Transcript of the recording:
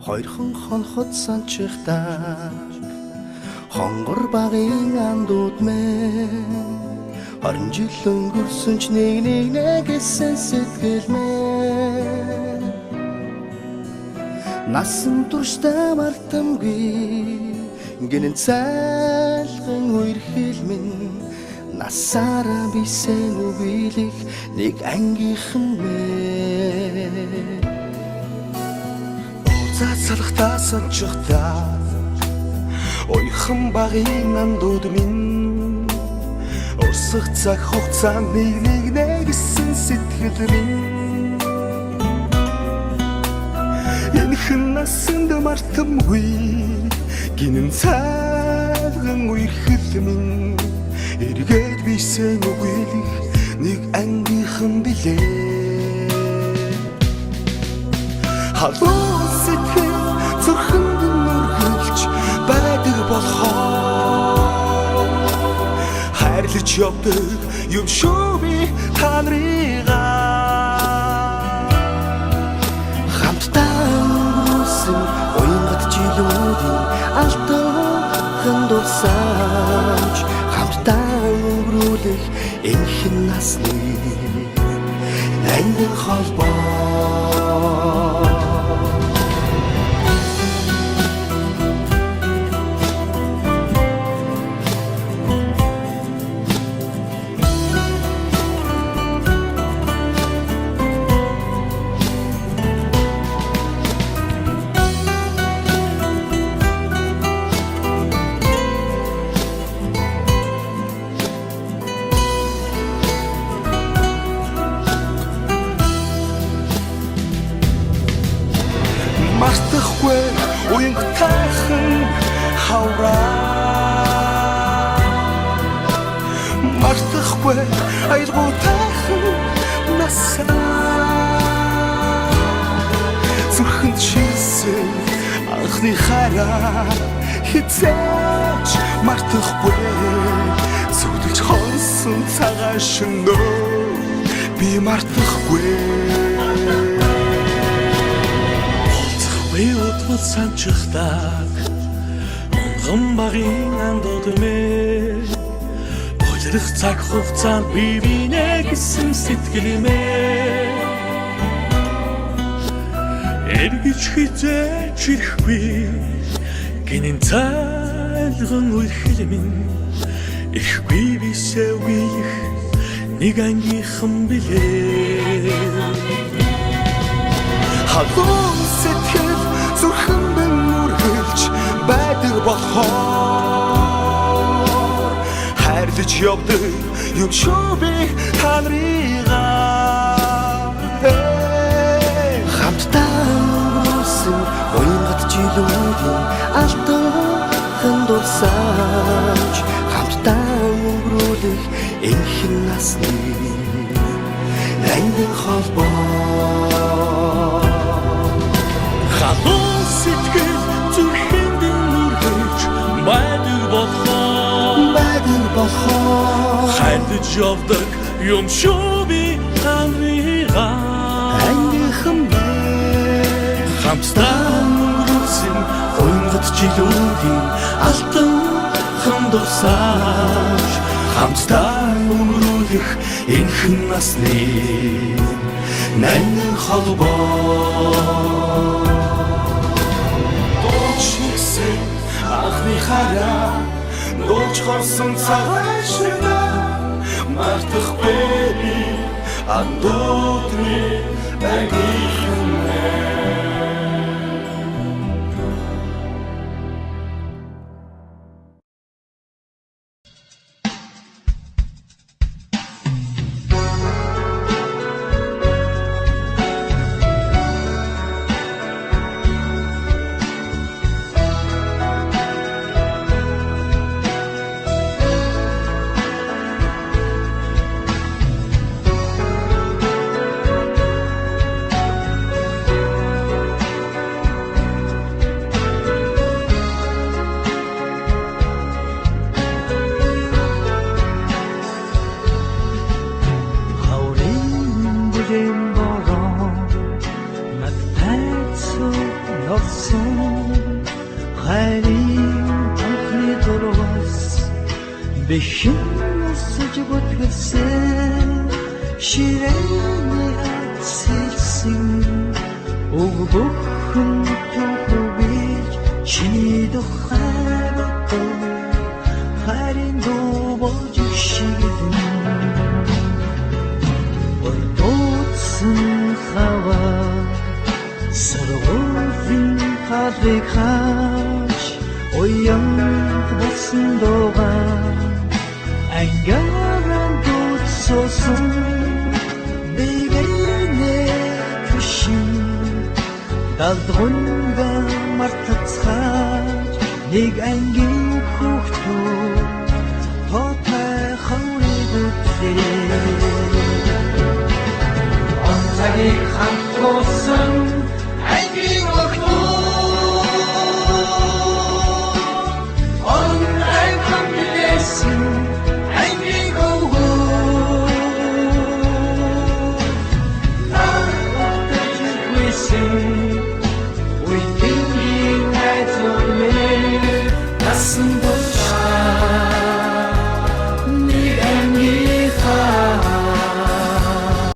Хоёрхан хонхот санчихтаа хонгор багын андууд мэн 20 жил өнгөрсөн ч нэг гэсэн сэтгэл мэн насан туршдаа мартамгүй гинэн цайлган үерхэл минь насаараа бисен үгийлэх нэг ангийнхан мэн Цацалхтаа санчихтаа ойхон багын андууд минь урсах цаг хугацаанд нэг нэгсэн сэтгэл минь энэхэн насанд мартамгүй гинэн цайлган үерхэл минь эргээд бисен үгийлэх нэг ангийнхан билээ Халуун сэтгэл зүрхэнд нүргэлж байдаг болохоор хайрлаж явдаг юм шүү би та нарыгаа хамтдаа өнгөрсөн уянгат жилүүдийн алтан дурсамж хамтдаа өнгөрүүлэх энэхэн насны ангин холбоо Мартахгүй уянгатайхан хавраа Мартахгүй аялгуутайхан насаа Зүрхэнд шилсэн анхны хараа хизээч мартахгүй Зүудэлж хонсон цагаан шөнөө би мартахгүй Биотвол санчихдаг онгон багын андууд мэ Болирх цаг хугацаанд бивинэ гэсэн сэтгэл мэ Эргэж хизээч ирэхгүй гинэн цайлган үерхэл минь ирэхгүй бисээ үгийлэх нэг ангийнхан билээ Халуун сэтгэл зүрхэнд нүргэлж байдаг болохоор хайрлаж явдаг юм шүү би та нарыгаа хамтдаа өнгөрсөн уянгат жилүүдийн алтан дурсамж хамтдаа өнгөрүүлэх энэхэн насны ангин холбоо Халуун сэтгэл зүрхэнд нүргэлж байдаг болохоор хайрлаж явдаг юм шүү би та нарыгаа ангийнхан мэн хамтдаа өнгөрсөн уянгат жилүүдийн алтан дурсамж хамтдаа өнгөрүүлэх энэхэн насны ангин холбоо Анхны хараа дуулж хорсон цагаан шөнөө мартахгүй андуудны ангийнхан болсон хайрын анхны дурвас бэхэн өсөж бүтгэлсэн ширээний ацэлсэн өг бүхэн төвхөж чиний духайбато хайрын дубож шигэн ордоцсон хава сарвын хадвиг хаач оян басан дога ангааран дутсосон бигэнэ күшин далдрунга мартацхаач нэг ангийн хүүхдүүд тотай хаврыгүтлээ онцагийг хамтуулсан ангийн охтууд онлайн хамтлээсэн ангийн өвгөө наадад үсэн үеийн найзууд минь насан